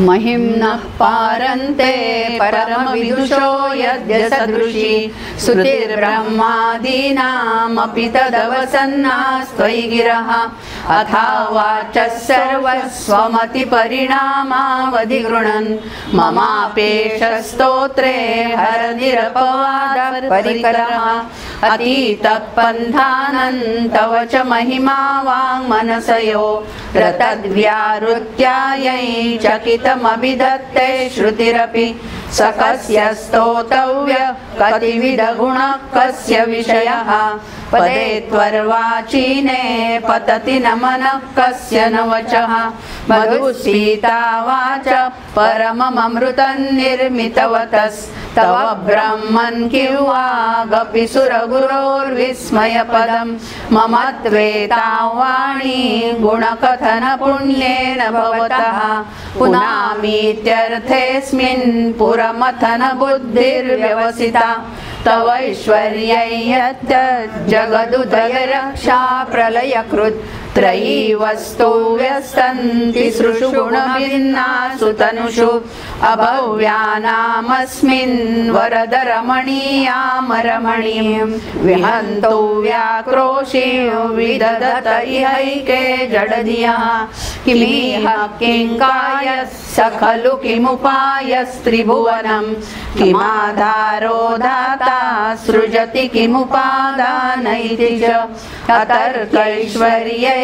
महिम्नः पारन्ते परमविदुषो यद्य सदृशी श्रुतिर्ब्रह्मादीनामपि तदवसन्नास्त्वयि गिरः अथा वाचः सर्वस्वमतिपरिणामावधिगृह्णन् ममापेशस्तोत्रे हरनिरपवादः परिकरः अतीतपन्थानन्तव च महिमा वाङ्मनसयो रतद्व्याहृत्यायै चकितमभिधत्ते श्रुतिरपि स कस्य स्तोतव्य कतिविधगुणः कस्य विषयः पदे त्वर्वाचीने पतति न मनः कस्य न वचः मधुसीता वाच परमममृतं निर्मितवतस्तव ब्रह्मन् किंवागपि सुरगुरोर्विस्मयपदं मम त्वेतावाणी गुणकथनपुण्येन भवतः पुनामीत्यर्थेऽस्मिन् पुरमथन बुद्धिर्व्यवसिता तवैश्वर्यय्यत् जगदुदय रक्षा प्रलयकृत् त्रयी वस्तु व्यस्तन्ति सृषु गुणभिन्नासु तनुषु अभव्यानामस्मिन् वरद रमणीयामरमणीं विहन्तु व्याक्रोशी विदधत इहैके जडधियः किमिह किङ्कायः स खलु किमुपायस्त्रिभुवनं किमाधारो दाता सृजति किमुपादान इति च अतर्कैश्वर्ये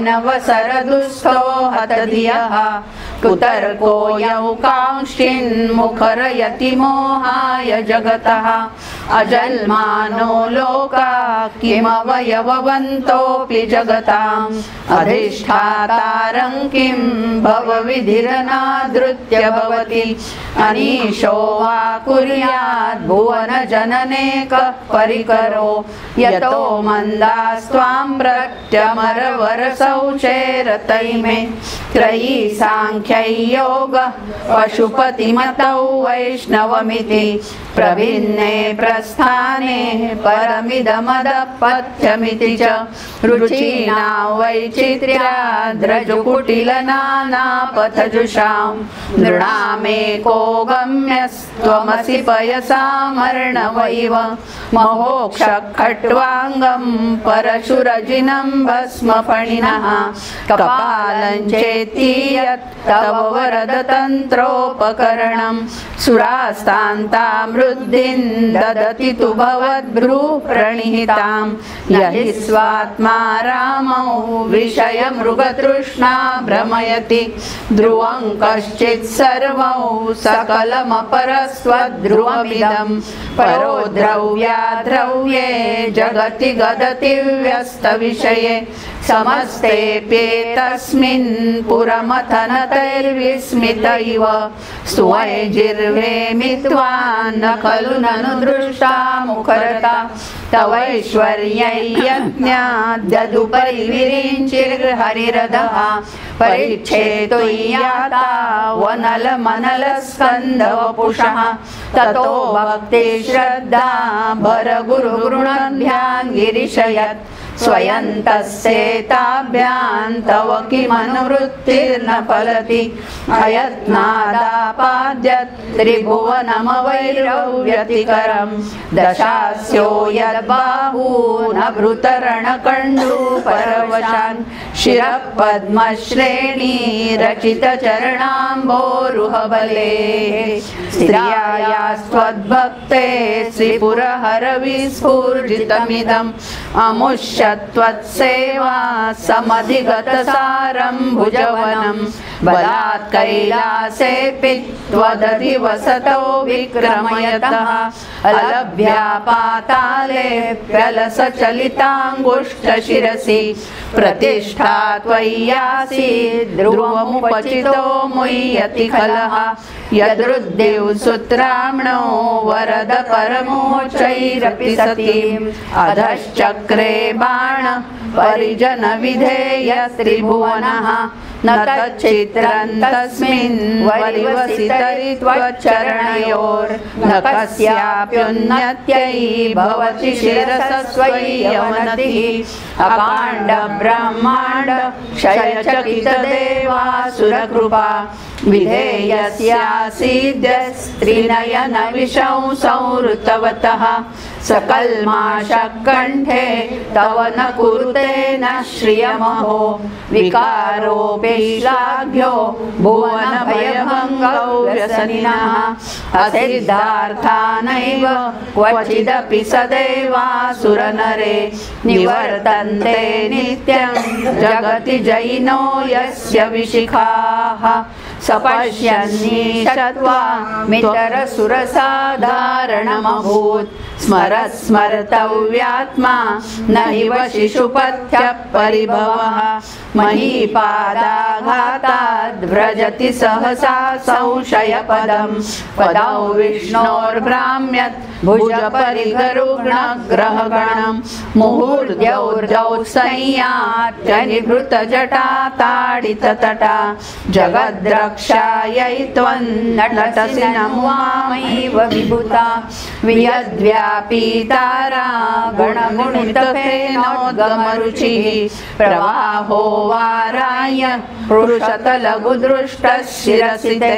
त्वय्यनवसरदुस्थो हतधियः कुतर्को यौ कांश्चिन्मुखरयति मोहाय जगतः अजन्मानो लोका किमवयववन्तोऽपि जगताम् अधिष्ठातारं किं भवविधिरनादृत्य भवति अनीशो वा कुर्याद् भुवनजननेकः परिकरो यतो मन्दास्त्वां प्रत्यमरवरसौचेरतैमे त्रयी सांख्ययोगः पशुपतिमतौ वैष्णवमिति प्रभिन्ने प्रस्थाने परमिदमदपथ्यमिति च रुचीनां वैचित्र्याद्रजुकुटिलनानापथजुषां नृणामेको गम्यस्त्वमसि पयसामर्णवैव महोक्षखट्वाङ्गं परशुरजिनं भस्मफणिनः कपालं चेति यत् तव वरदतन्त्रोपकरणं सुरास्तान्तामृद्धिं ददति तु भवद्भ्रूप्रणिहितां यहि स्वात्मा रामौ विषयमृगतृष्णा भ्रमयति ध्रुवं कश्चित् सर्वौ सकलमपरस्त्वद्ध्रुवमिदं परो द्रव्याद्रव्ये जगति गदति व्यस्तविषये समस्तेऽप्येतस्मिन् पुरमथनतैर्विस्मित इव स्तुवैर्जिह्वे मित्वा न खलु ननु दृष्टा मुखरता तवैश्वर्ययज्ञाद्यदुपरि विरिञ्चिर्हरिरधः परिच्छेतु याता वनलमनलस्कन्धवपुषः ततो भक्तिश्रद्धा भरगुरुगृणध्यान् गिरिशयत् स्वयं तस्येताभ्यां तव किमनुवृत्तिर्न फलति अयत्नादापाद्यत् त्रिभुवनमवैरव्यतिकरं दशास्यो यद्बाहूनभृतरणकण्डूपरवशान् शिरःपद्मश्रेणीरचितचरणाम्भोरुहबले स्त्रियायास्त्वद्भक्ते श्रीपुरहरविस्फूर्जितमिदम् अमुष्य त्वत्सेवा समधिगतसारं भुजवनं बलात् कैलासेऽपि त्वदधिवसतो विक्रमयतः अलभ्या पातालेऽप्यलसचलिताङ्गुष्ठशिरसि प्रतिष्ठा त्वय्यासि ध्रुवमुपचितो मुह्यति खलः यदृद्दिवसूत्राम्णो वरद परमोच्चैरपि सतीम् अधश्चक्रे बाण परिजन विधेय त्रिभुवनः न तच्चित्रं तस्मिन् वरिवसितरि त्वच्चरणयोर्न कस्याप्युन्नत्यै भवति शिरसस्वय्यवनतिः अकाण्ड ब्रह्माण्ड क्षयचकितदेवासुरकृपा विधेयस्यासीद्यस्त्रिनयनविशंसौ ऋतवतः सकल्माषकण्ठे तव न कुरुते न श्रियमहो विकारोऽपि श्लाघ्यो भुवनभयभङ्गौ व्यसनिनः असिद्धार्था नैव क्वचिदपि सदैवासुरनरे निवर्तन्ते नित्यं जगति जयिनो यस्य विशिखाः सपश्यन्नीशत्वा मितरसुरसाधारणमभूत् स्मरत्स्मर्तव्यात्मा न इव शिशुपथ्यः परिभवः महीपादाघाताद्व्रजति सहसा संशयपदं पदौ विष्णोर्भ्राम्यत् भुजपरिगरुग्णग्रहगणं मुहूर्द्यौर्जौत्संयात्यनिभृतजटा ताडिततटा जगद्रक्षायै त्वन्नटसि नमामैव विभूता वियद्व्यापीतारा गणगुणितफेनोद्गमरुचिः प्रवाहो वाराय पुरुषतलघुदृष्टशिरसिते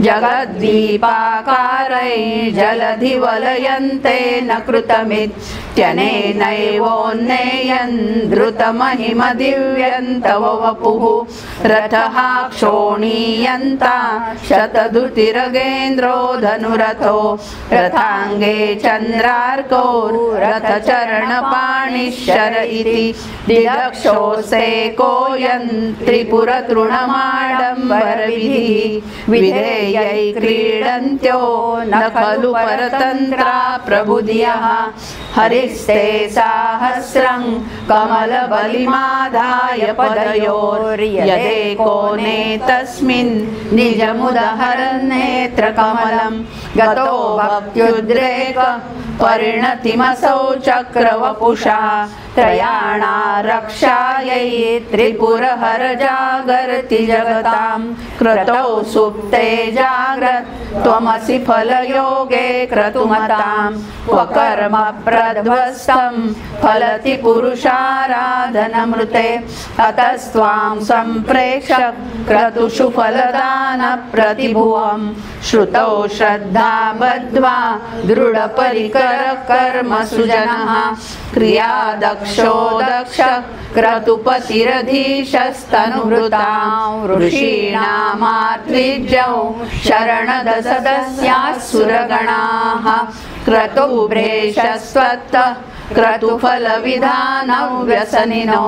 जगद्दीपाकारै जलधिवलयन्ते न कृतमित्यनेनैवोन्नेयन् द्रुतमहिमदिव्यन्तव वपुः रथः क्षोणीयन्ता शतधुतिरगेन्द्रो धनुरथो रथाङ्गे चन्द्रार्को रथचरणपाणिश्चर इति दिदक्षोऽसेकोऽयं त्रिपुरतृणमाडम्बरविधिः विधेयै क्रीडन्त्यो न खलु परतन्त्रा प्रबुधियः हरिस्ते साहस्रं कमलबलिमादाय पदयोर्यदेको नेतस्मिन् निजमुदहरन्नेत्रकमलं गतो भक्त्युद्रेक परिणतिमसौ चक्रवपुषा त्रयाणा रक्षायै त्रिपुरहर जागर्ति जगतां क्रतौ सुप्ते जाग्रत् त्वमसि फलयोगे क्रतुमतां स्वकर्म प्रध्वस्तं फलति पुरुषाराधनमृते अतस्त्वां सम्प्रेक्ष्य क्रतुषु फलदान प्रतिभुवं श्रुतौ श्रद्धा बद्ध्वा दृढपरिकर कर्म सुजनः क्रियादक्षो दक्ष क्रतुपतिरधीशस्तनुभृतां ऋषीणामार्त्रिज्यौ शरणदसदस्याः सुरगणाः क्रतुभ्रेशस्त्वत्त क्रतुफलविधानव्यसनिनो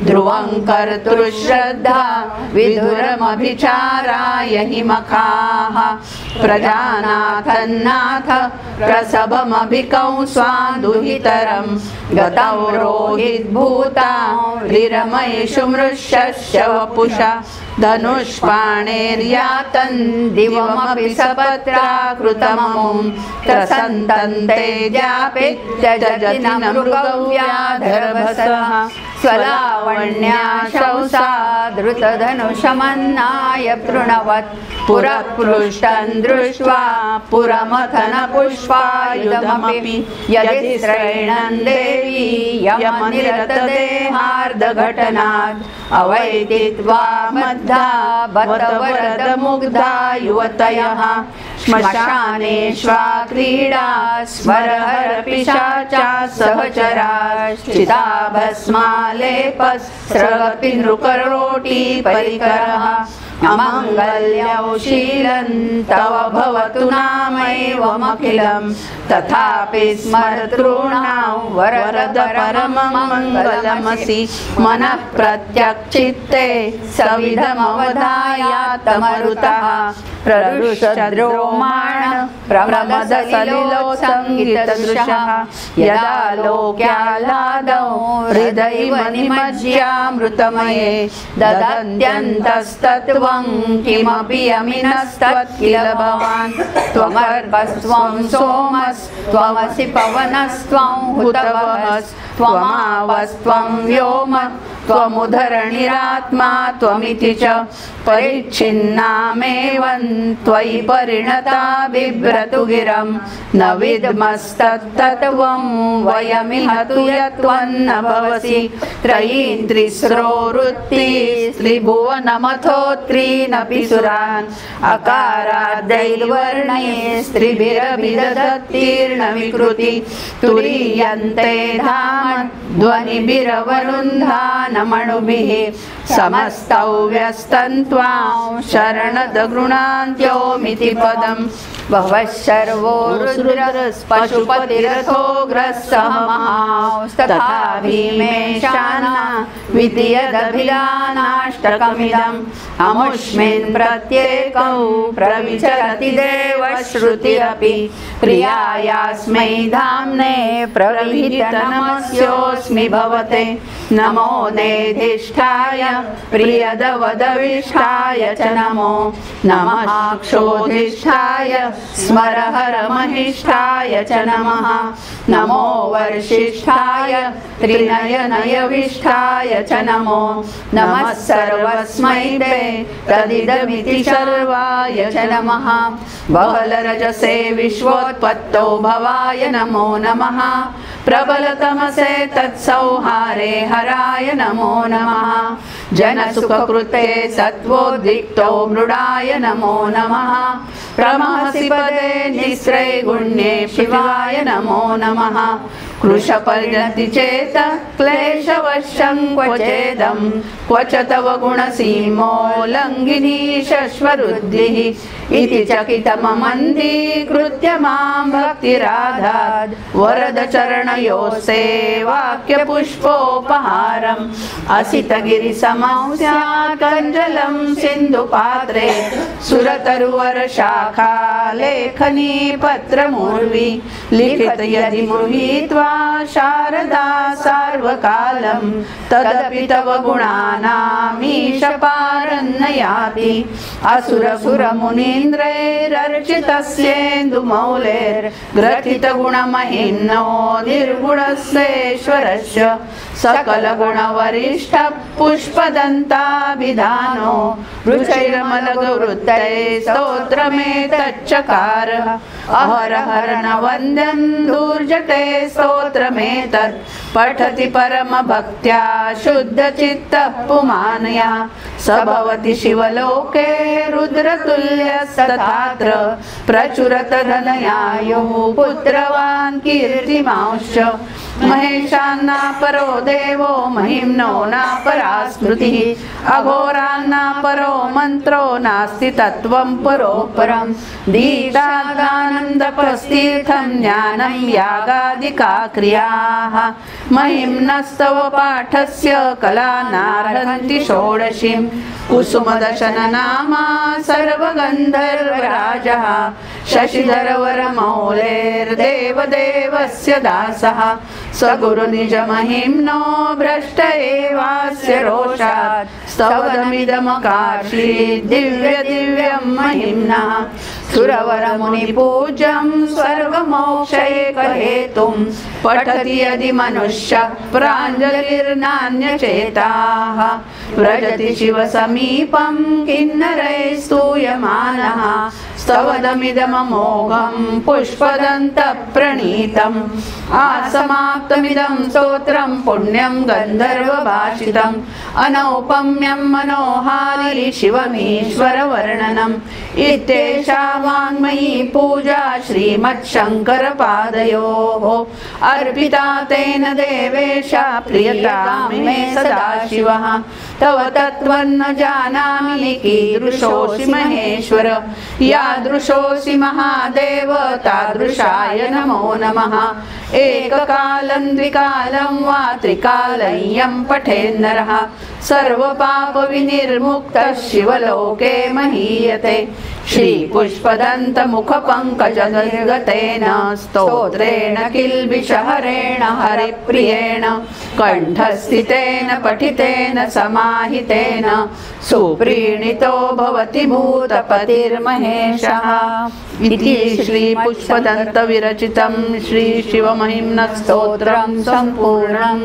ध्रुवं कर्तुश्रद्धा विधुरमभिचाराय हि मखाः प्रजानाथन्नाथ प्रसभमभिकंस्वान्दुहितरं गतौ रोहिद्भूता रिरमयिषु मृष्यस्य वपुषा धनुष्पाणेर्यातन् दिवमपि सपत्राकृतममुं त्रसन्तन्ते ज्यापित्यजति न मृगव्याधरभसः स्वलावण्याशंसा धृतधनुषमन्नाय तृणवत् पुरपृष्टं दृष्ट्वा पुरमथनपुष्पायुधमपि यदि श्रैणन् देवी यमनिरतदेहार्धघटनात् अवैदित्वा मद्धा बतवरदमुग्धा युवतयः श्मशानेष्वा क्रीडा स्मरहरपिशाचा सहचराश्चिताभस्मालेपस्रगपि नृकरोटी परिकरः अमङ्गल्यौ शीलं तव भवतु नामैवमखिलं तथापि स्मर्तॄणां वरद परममङ्गलमसि मनः प्रत्यक्चित्ते सविधमवधायातमरुतः प्ररुषद्रोमाण प्रमदसलिलोत्सङ्गितदृशः यदा लोक्याह्लादौ हृदयैव निमज्यामृतमये ददत्यन्तस्तत्त्वं किमपि यमिनस्त्वत् किल भवान् त्वमर्कस्त्वं सोमस्त्वमसि पवनस्त्वं हुतवहस्त्वमावस्त्वं व्योम त्वमुधरणिरात्मा त्वमिति च परिच्छिन्नामेवं त्वयि परिणता बिभ्रतु गिरं न विद्मस्तत्तत्त्वं वयमिह तु यत्त्वन्न भवसि त्रयीं तिस्रो वृत्तिस्त्रिभुवनमथो त्रीनपि सुरान् अकाराद्दैर्वर्णे स्त्रिभिरभिदधत्तीर्ण विकृति तुरीयन्ते धाम ध्वनिभिरवरुन्धानमणुभिः समस्तौ व्यस्तन्त्वां शरणदगृणान्त्योमिति पदम् बहवः सर्वो रुद्रस्पशुपतिरथोग्रस्तः महांस्तथा भीमेशाना विद्यदभिधानाष्टकमिदम् अमुष्मिन् प्रत्येकौ प्रविचरति देवश्रुति अपि प्रियायास्मै धाम्ने प्रविहितनमस्योऽस्मि भवते नमो नेधिष्ठाय प्रियदवदविष्ठाय च नमो नमः क्षोधिष्ठाय स्मरहरमहिष्ठाय च नमः नमो वर्षिष्ठाय त्रिनयनयविष्ठाय च नमो नमः सर्वस्मै ते तदिदमिति सर्वाय च नमः बहलरजसे विश्वोत्पत्तौ भवाय नमो नमः प्रबलतमसे तत्संहारे हराय नमो नमः जनसुखकृते सत्त्वोद्रिक्तो मृडाय नमो नमः प्रमहसि पदे निःस्त्रैगुण्ये शिवाय नमो नमः कृशपरिणति चेत क्लेशवशं क्वचेदं क्व च तव गुणसीमोल्लङ्घिनी शश्वरुद्धिः इति चकितममन्दीकृत्य मां भक्तिराधाद् वरदचरणयोस्ते वाक्यपुष्पोपहारम् असितगिरिसमं स्यात् कञ्जलं सिन्धुपात्रे सुरतरुवरशाखा लेखनी पत्रमूर्वी लिखित यदि मुहीत्वा शारदा सार्वकालं तदपि तव गुणानामीशपारन्न याति असुरसुरमुनीन्द्रैरर्चितस्येन्दुमौलेर्ग्रथितगुणमहिम्नो निर्गुणस्येश्वरस्य सकलगुणवरिष्ठः पुष्पदन्ताभिधानो रुचैरमलगवृत्तैः स्तोत्रमेतच्चकार अहरहर न वन्द्यं दुर्जटे स्तोत्रमेतत् पठति परमभक्त्या शुद्धचित्तः पुमानया स भवति शिवलोके रुद्रतुल्यस्तथात्र प्रचुरत धनयायुः पुत्रवान् कीर्तिमांश्च महेशान्नापरो देवो महिम्नो नापरा स्मृतिः अघोरान्नापरो मन्त्रो नास्ति तत्त्वं परोपरं दीक्षादानन्दपस्तीर्थं ज्ञानं यागादिका क्रियाः महिम्नस्तव पाठस्य कला नार्हन्ति षोडशीं कुसुमदशननामा सर्वगन्धर्वराजः शशिधरवरमौलेर्देवदेवस्य दासः स गुरुनिजमहिम्नो भ्रष्ट एवास्य रोषात् स्तवदमिदमकार्षीत् दिव्यं महिम्नः सुरवरमुनिपूज्यं स्वर्गमोक्षैकहेतुं पठति यदि मनुष्यः प्राञ्जलिर्नान्यचेताः व्रजति शिवसमीपं किन्नरैः स्तूयमानः स्तवदमिदममोघं पुष्पदन्तः प्रणीतम् आसमाप्तमिदं स्तोत्रं पुण्यं गन्धर्वभाषितम् अनौपम्यं मनोहारी शिवमीश्वरवर्णनम् इत्येषा वाङ्मयी पूजा श्रीमच्छङ्करपादयोः अर्पिता तेन देवेश प्रियतां मे सदाशिवः तव तत्त्वन्न जानामि कीदृशोऽसि महेश्वर यादृशोऽसि महादेव तादृशाय नमो नमः एककालं द्विकालं वा त्रिकालं यं पठेन्नरः सर्वपापविनिर्मुक्तः शिवलोके महीयते श्रीपुष्पदन्तमुखपङ्कजनिर्गतेन स्तोत्रेण किल्बिषहरेण हरिप्रियेण कण्ठस्थितेन पठितेन समाहितेन सुप्रीणितो भवति भूतपतिर्महेशः इति श्रीपुष्पदन्तविरचितं श्रीशिवमहिम्नस्तोत्रं सम्पूर्णम्।